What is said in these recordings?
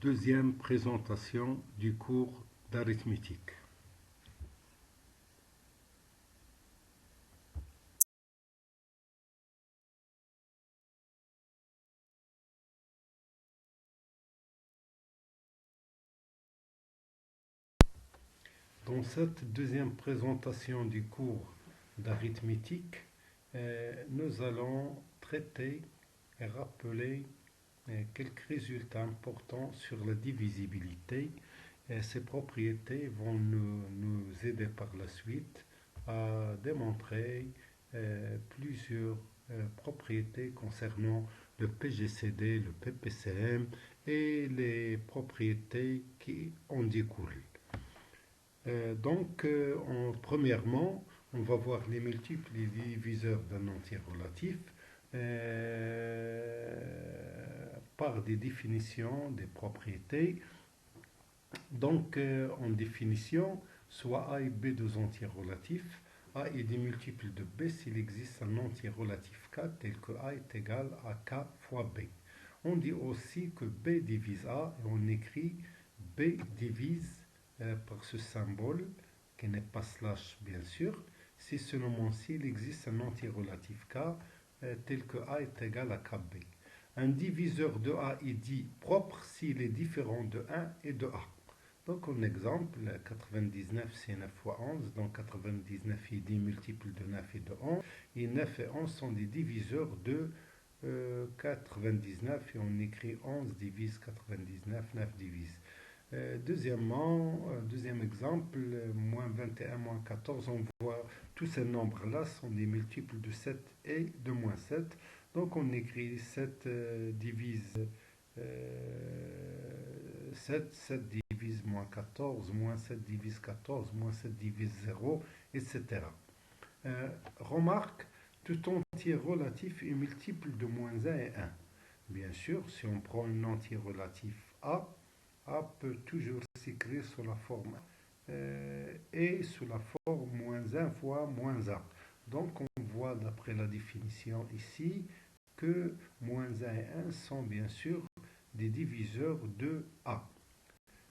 Deuxième présentation du cours d'arithmétique. Dans cette deuxième présentation du cours d'arithmétique, nous allons traiter et rappeler quelques résultats importants sur la divisibilité. Ces propriétés vont nous aider par la suite à démontrer plusieurs propriétés concernant le PGCD, le PPCM et les propriétés qui en découlent. Premièrement, on va voir les multiples et les diviseurs d'un entier relatif par des définitions, des propriétés. En définition, soit A et B deux entiers relatifs, A est des multiples de B s'il existe un entier relatif K tel que A est égal à K fois B. On dit aussi que B divise A et on écrit B divise par ce symbole qui n'est pas slash bien sûr, si seulement s'il existe un entier relatif K tel que A est égal à KB. Un diviseur de A est dit propre s'il est différent de 1 et de A. Donc, en exemple, 99 c'est 9 fois 11, donc 99 est dit multiple de 9 et de 11, et 9 et 11 sont des diviseurs de 99, et on écrit 11 divise 99, 9 divise. Deuxième exemple, moins 21, moins 14, on voit tous ces nombres-là sont des multiples de 7 et de moins 7. Donc on écrit 7 divise 7, 7 divise moins 14, moins 7 divise 14, moins 7 divise 0, etc. Remarque, tout entier relatif est multiple de moins 1 et 1. Bien sûr, si on prend un entier relatif A peut toujours s'écrire sous la forme et sous la forme moins 1 fois moins 1. Donc on voit d'après la définition ici que moins 1 et 1 sont bien sûr des diviseurs de A.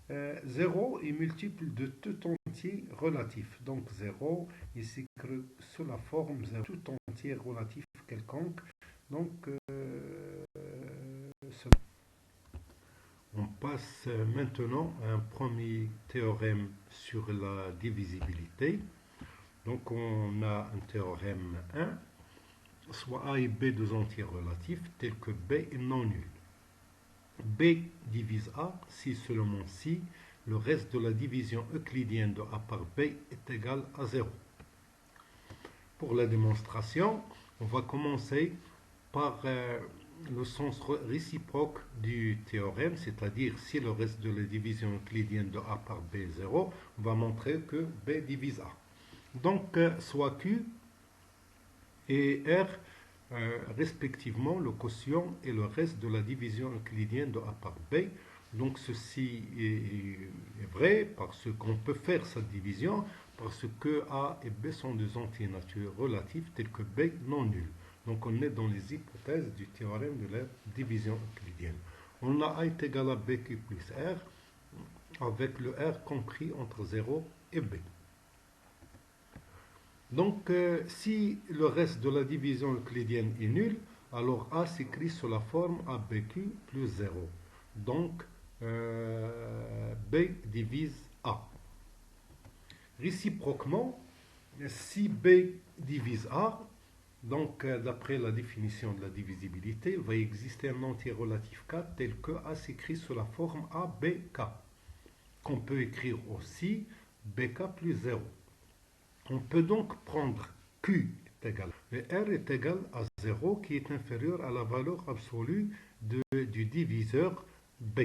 0 est multiple de tout entier relatif. Donc 0 il s'écrit sous la forme 0 tout entier relatif quelconque. Donc on passe maintenant à un premier théorème sur la divisibilité. Donc on a un théorème 1, soit A et B deux entiers relatifs, tels que B est non nul. B divise A si seulement si le reste de la division euclidienne de A par B est égal à 0. Pour la démonstration, on va commencer par le sens réciproque du théorème, c'est-à-dire si le reste de la division euclidienne de A par B est 0, on va montrer que B divise A. Donc, soit Q et R, respectivement, le quotient et le reste de la division euclidienne de A par B. Donc, ceci est vrai parce qu'on peut faire cette division parce que A et B sont des entiers naturels relatifs tels que B non nul. Donc on est dans les hypothèses du théorème de la division euclidienne. On a A est égal à BQ plus R, avec le R compris entre 0 et B. Donc si le reste de la division euclidienne est nul, alors A s'écrit sous la forme ABQ plus 0. Donc B divise A. Réciproquement, si B divise A, donc, d'après la définition de la divisibilité, il va exister un entier relatif K tel que A s'écrit sous la forme ABK, qu'on peut écrire aussi BK plus 0. On peut donc prendre Q est égal, et R est égal à 0 qui est inférieur à la valeur absolue du diviseur B.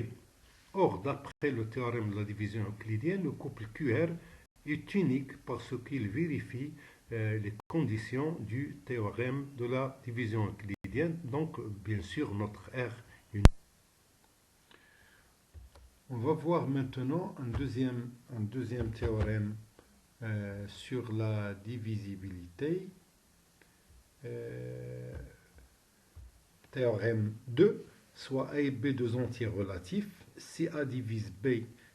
Or, d'après le théorème de la division euclidienne, le couple QR est unique parce qu'il vérifie les conditions du théorème de la division euclidienne. Donc, bien sûr, notre R est unique. On va voir maintenant un deuxième théorème sur la divisibilité. Théorème 2, soit A et B deux entiers relatifs. Si A divise B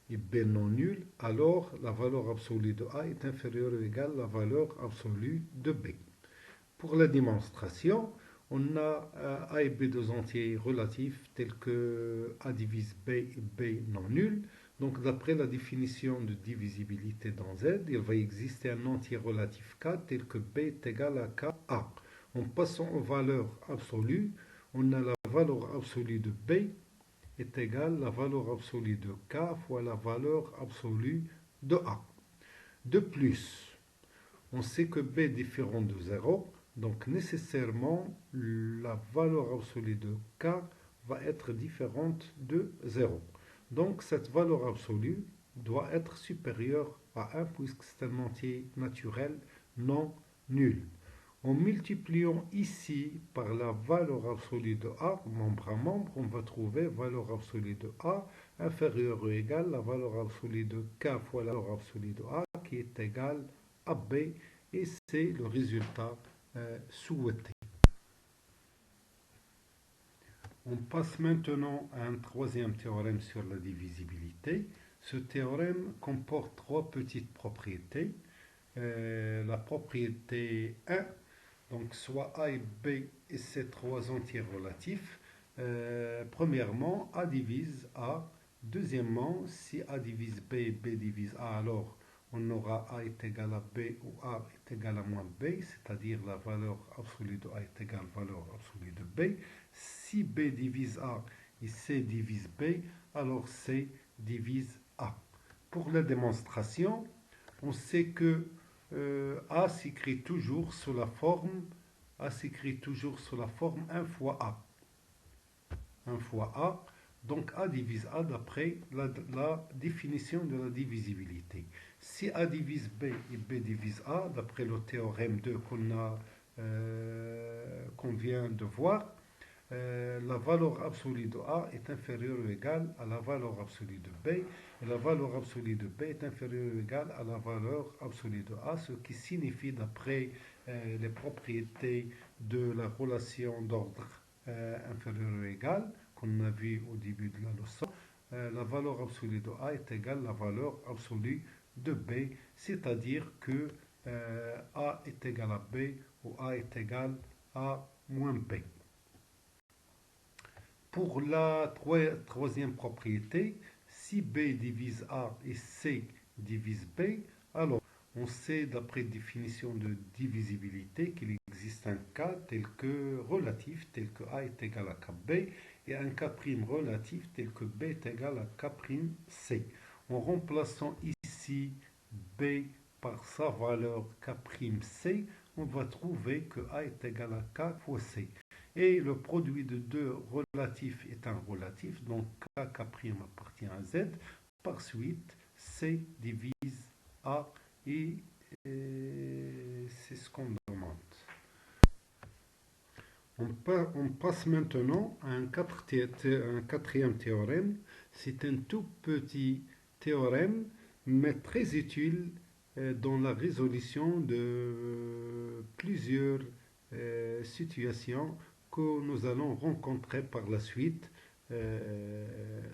et B non nul, alors la valeur absolue de A est inférieure ou égale à la valeur absolue de B. Pour la démonstration, on a A et B deux entiers relatifs tels que A divise B et B non nul. Donc d'après la définition de divisibilité dans Z, il va exister un entier relatif K tel que B est égal à KA. En passant aux valeurs absolues, on a la valeur absolue de B est égale à la valeur absolue de K fois la valeur absolue de A. De plus, on sait que B est différent de 0, donc nécessairement la valeur absolue de K va être différente de 0. Donc cette valeur absolue doit être supérieure à 1 puisque c'est un entier naturel non nul. En multipliant ici par la valeur absolue de A, membre à membre, on va trouver valeur absolue de A inférieure ou égale à la valeur absolue de K fois la valeur absolue de A qui est égale à B, et c'est le résultat souhaité. On passe maintenant à un troisième théorème sur la divisibilité. Ce théorème comporte trois petites propriétés. La propriété 1, donc soit A et B et ces trois entiers relatifs. Premièrement, A divise A. Deuxièmement, si A divise B et B divise A, alors on aura A est égal à B ou A est égal à moins B, c'est-à-dire la valeur absolue de A est égale à la valeur absolue de B. Si B divise A et C divise B, alors C divise A. Pour la démonstration, on sait que A s'écrit toujours sous la forme 1 fois A. 1 fois A. Donc A divise A d'après la définition de la divisibilité. Si A divise B et B divise A, d'après le théorème 2 qu'on vient de voir, la valeur absolue de A est inférieure ou égale à la valeur absolue de B, et la valeur absolue de B est inférieure ou égale à la valeur absolue de A, ce qui signifie, d'après les propriétés de la relation d'ordre inférieur ou égal, qu'on a vu au début de la leçon, la valeur absolue de A est égale à la valeur absolue de B, c'est-à-dire que A est égal à B ou A est égal à moins B. Pour la troisième propriété, si B divise A et C divise B, alors on sait d'après définition de divisibilité qu'il existe un cas tel que relatif, tel que A est égal à KB, et un K' relatif tel que B est égal à K'C. En remplaçant ici B par sa valeur K'C, on va trouver que A est égal à K fois C. Et le produit de deux relatifs est un relatif, donc K' appartient à Z. Par suite, C divise A et c'est ce qu'on demande. On passe maintenant à un quatrième théorème. C'est un tout petit théorème, mais très utile dans la résolution de plusieurs situations que nous allons rencontrer par la suite,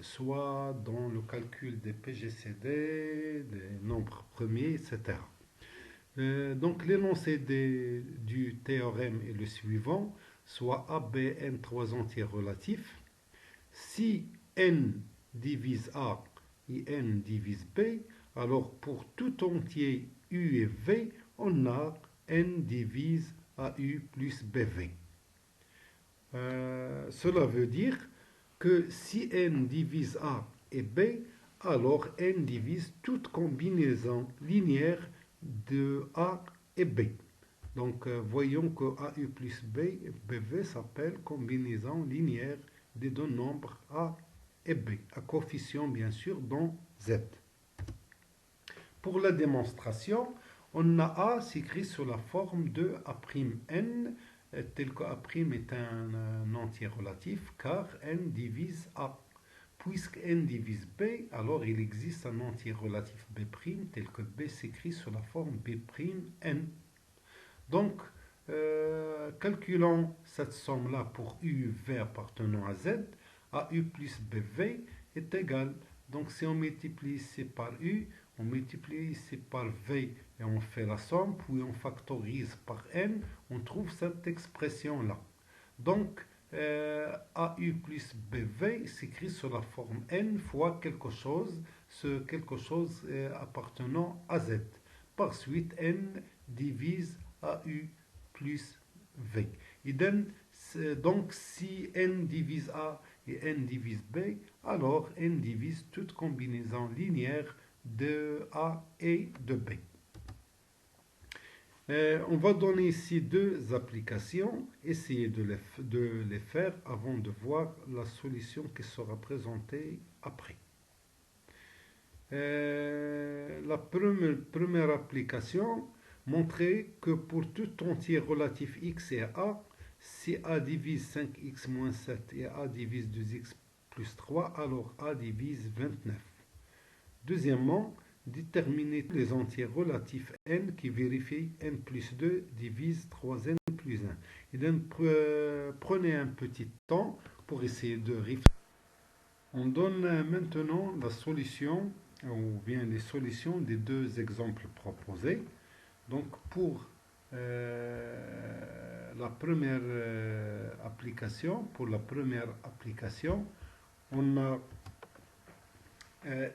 soit dans le calcul des PGCD, des nombres premiers, etc. Donc l'énoncé du théorème est le suivant, soit ABN trois entiers relatifs. Si n divise A et n divise B, alors pour tout entier U et V, on a n divise AU plus BV. Cela veut dire que si n divise A et B, alors n divise toute combinaison linéaire de A et B. Donc voyons que AU plus BV s'appelle combinaison linéaire des deux nombres A et B, à coefficient bien sûr dans Z. Pour la démonstration, on a A s'écrit sous la forme de A'N, tel que A' est un entier relatif, car n divise A. Puisque n divise B, alors il existe un entier relatif B', tel que B s'écrit sous la forme B'N. Donc, calculons cette somme-là pour U, V appartenant à Z. AU plus BV est égal. Donc si on multiplie ici par U, on multiplie ici par V et on fait la somme, puis on factorise par N, on trouve cette expression-là. Donc AU plus BV s'écrit sur la forme N fois quelque chose, ce quelque chose appartenant à Z. Par suite, N divise AU plus V. Donc, si N divise A et N divise B, alors N divise toute combinaison linéaire de A et de B. On va donner ici deux applications, essayez de les faire avant de voir la solution qui sera présentée après. La première application montrait que pour tout entier relatif x et a, si a divise 5x moins 7 et a divise 2x plus 3, alors a divise 29. Deuxièmement, déterminer les entiers relatifs n qui vérifient n plus 2 divise 3n plus 1. Et donc, prenez un petit temps pour essayer de réfléchir. On donne maintenant la solution, ou bien les solutions des deux exemples proposés. Donc, pour la première application, on a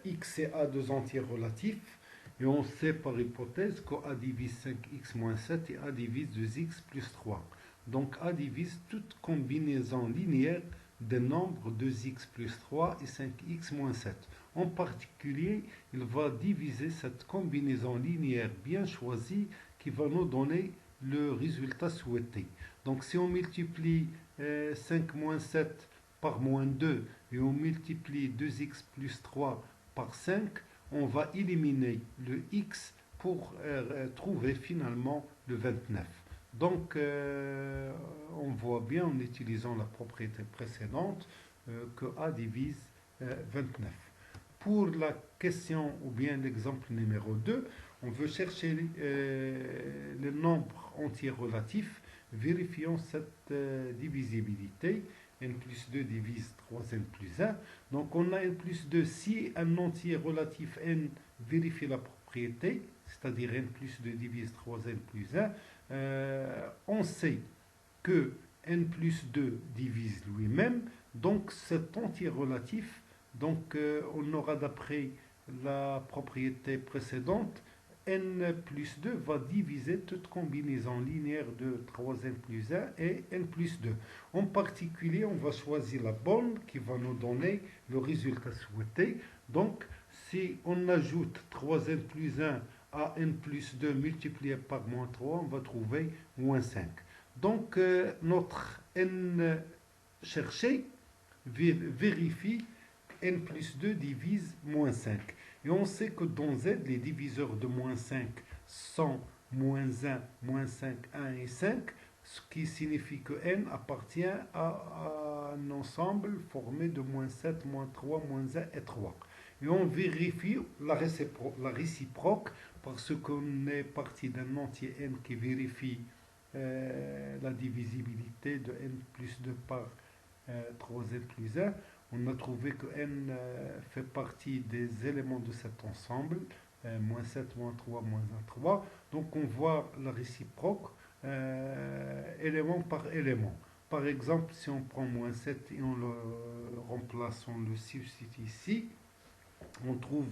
x et a deux entiers relatifs, et on sait par hypothèse que a divise 5x moins 7 et a divise 2x plus 3. Donc a divise toute combinaison linéaire des nombres 2x plus 3 et 5x moins 7. En particulier, il va diviser cette combinaison linéaire bien choisie qui va nous donner le résultat souhaité. Donc si on multiplie 5 moins 7 par moins 2 et on multiplie 2x plus 3 par 5, on va éliminer le x pour trouver finalement le 29. Donc, on voit bien en utilisant la propriété précédente que A divise 29. Pour la question ou bien l'exemple numéro 2, on veut chercher les nombres entiers relatifs, vérifiant cette divisibilité. N plus 2 divise 3n plus 1. Donc on a n plus 2 si un entier relatif n vérifie la propriété, c'est-à-dire n plus 2 divise 3n plus 1. On sait que n plus 2 divise lui-même, donc cet entier relatif, donc on aura d'après la propriété précédente, n plus 2 va diviser toute combinaison linéaire de 3n plus 1 et n plus 2. En particulier, on va choisir la bonne qui va nous donner le résultat souhaité. Donc, si on ajoute 3n plus 1 à n plus 2 multiplié par moins 3, on va trouver moins 5. Donc, notre n cherché vérifie n plus 2 divise moins 5. Et on sait que dans Z, les diviseurs de moins 5 sont moins 1, moins 5, 1 et 5, ce qui signifie que n appartient à un ensemble formé de moins 7, moins 3, moins 1 et 3. Et on vérifie la réciproque parce qu'on est parti d'un entier n qui vérifie la divisibilité de n plus 2 par 3n plus 1. On a trouvé que n fait partie des éléments de cet ensemble, moins 7, moins 3, moins 1, 3. Donc on voit la réciproque élément par élément. Par exemple, si on prend moins 7 et on le remplace, on le substitue ici, on trouve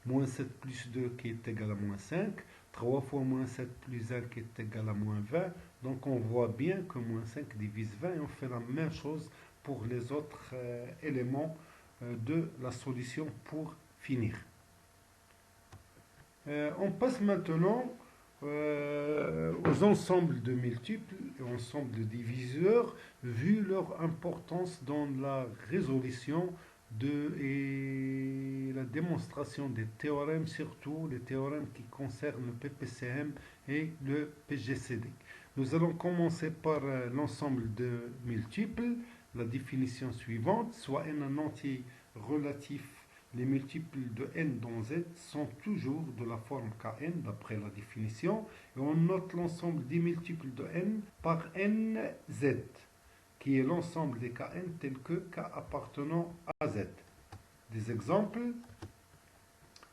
moins 7 plus 2 qui est égal à moins 5, 3 fois moins 7 plus 1 qui est égal à moins 20. Donc on voit bien que moins 5 divise 20 et on fait la même chose pour les autres éléments de la solution pour finir. On passe maintenant aux ensembles de multiples et ensembles de diviseurs, vu leur importance dans la résolution et la démonstration des théorèmes, surtout les théorèmes qui concernent le PPCM et le PGCD. Nous allons commencer par l'ensemble de multiples. La définition suivante, soit n un entier relatif, les multiples de n dans Z sont toujours de la forme Kn d'après la définition, et on note l'ensemble des multiples de n par nz, qui est l'ensemble des Kn tels que K appartenant à Z. Des exemples,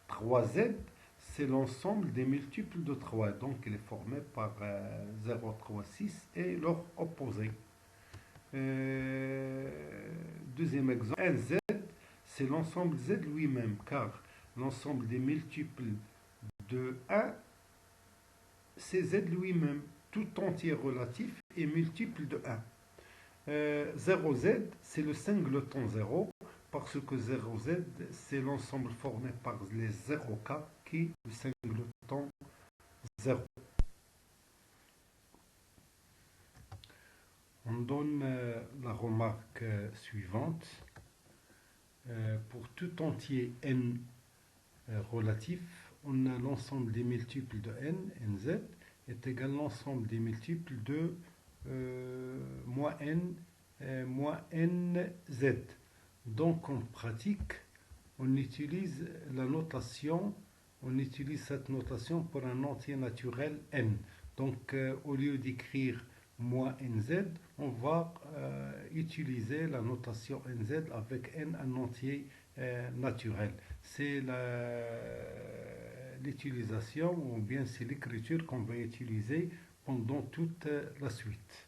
3Z, c'est l'ensemble des multiples de 3, donc il est formé par 0, 3, 6 et leur opposé. Deuxième exemple, 1Z, c'est l'ensemble Z lui-même, car l'ensemble des multiples de 1, c'est Z lui-même, tout entier relatif et multiple de 1. 0Z, c'est le singleton 0, parce que 0Z, c'est l'ensemble formé par les 0K qui est le singleton 0. On donne la remarque suivante. Pour tout entier n relatif, on a l'ensemble des multiples de n, nz, est égal à l'ensemble des multiples de moins nz. Donc en pratique, on utilise cette notation pour un entier naturel n. Donc au lieu d'écrire moins nz, on va utiliser la notation nz avec n un entier naturel. C'est l'utilisation ou bien c'est l'écriture qu'on va utiliser pendant toute la suite.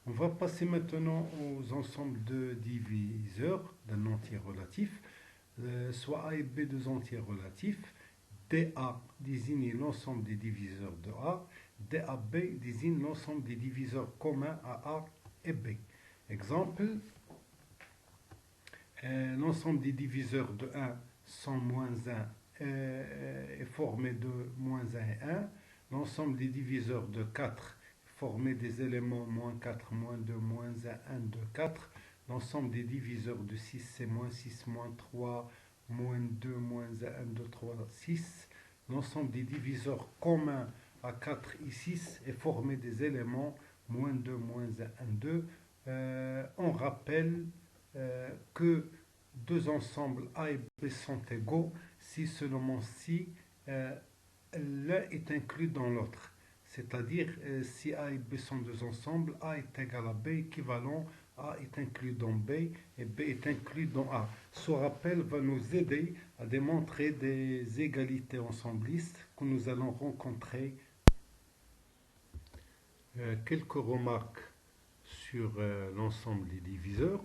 On va passer maintenant aux ensembles de diviseurs d'un entier relatif, soit A et B deux entiers relatifs. DA désigne l'ensemble des diviseurs de A, DAB désigne l'ensemble des diviseurs communs à A et B. Exemple, l'ensemble des diviseurs de 1 sans moins 1 est formé de moins 1 et 1. L'ensemble des diviseurs de 4 formé des éléments moins 4, moins 2, moins 1, 1, 2, 4. L'ensemble des diviseurs de 6, c'est moins 6, moins 3, moins 2, moins 1, 2, 3, 6. L'ensemble des diviseurs communs à 4 et 6 est formé des éléments moins 2, moins 1, 1, 2. On rappelle que deux ensembles A et B sont égaux si seulement si l'un est inclus dans l'autre. C'est-à-dire, si A et B sont deux ensembles, A est égal à B, équivalent, A est inclus dans B et B est inclus dans A. Ce rappel va nous aider à démontrer des égalités ensemblistes que nous allons rencontrer. Quelques remarques sur l'ensemble des diviseurs.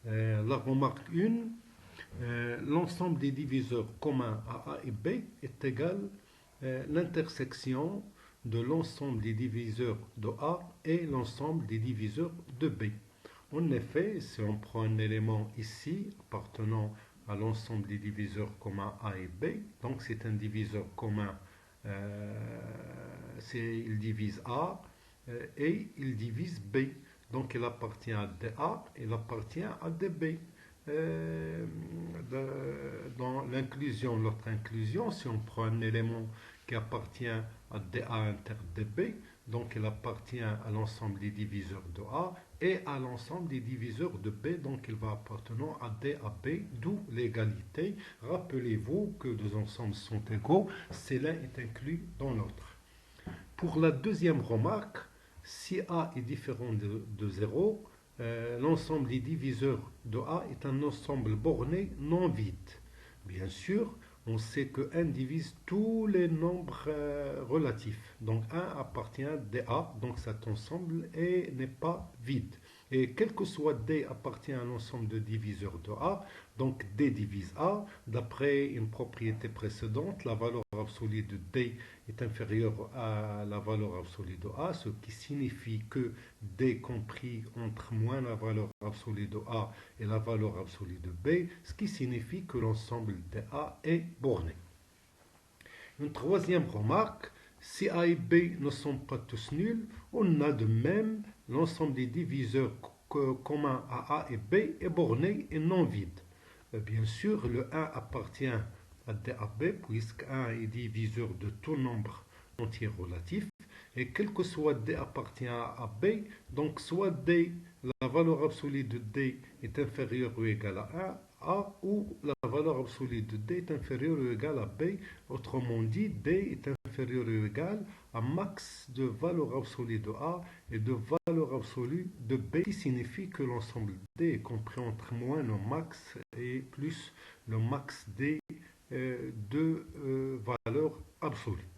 La remarque 1, l'ensemble des diviseurs communs à A et B est égal à l'intersection de l'ensemble des diviseurs de A et l'ensemble des diviseurs de B. En effet, si on prend un élément ici appartenant à l'ensemble des diviseurs communs A et B, donc c'est un diviseur commun, il divise A et il divise B. Donc il appartient à DA, il appartient à DB. Dans l'inclusion, l'autre inclusion, si on prend un élément qui appartient à DA inter DB, donc il appartient à l'ensemble des diviseurs de A et à l'ensemble des diviseurs de B, donc il va appartenir à DAB, d'où l'égalité. Rappelez-vous que deux ensembles sont égaux, si l'un est inclus dans l'autre. Pour la deuxième remarque, si A est différent de 0, l'ensemble des diviseurs de A est un ensemble borné non vide. Bien sûr, on sait que n divise tous les nombres relatifs. Donc 1 appartient à DA, donc cet ensemble n'est pas vide. Et quel que soit D appartient à l'ensemble de diviseurs de A, donc D divise A. D'après une propriété précédente, la valeur absolue de D est inférieure à la valeur absolue de A, ce qui signifie que D compris entre moins la valeur absolue de A et la valeur absolue de B, ce qui signifie que l'ensemble de A est borné. Une troisième remarque, si A et B ne sont pas tous nuls, on a de même l'ensemble des diviseurs communs à A et B est borné et non vide. Bien sûr, le 1 appartient à DAB, puisque 1 est diviseur de tout nombre entier relatif. Et quel que soit D appartient à B, donc soit D, la valeur absolue de D est inférieure ou égale à 1, A, ou la valeur absolue de D est inférieure ou égale à B. Autrement dit, D est inférieur ou égal à max de valeur absolue de A et de valeur absolue de B, qui signifie que l'ensemble D est compris entre moins le max et plus le max D de valeur absolue.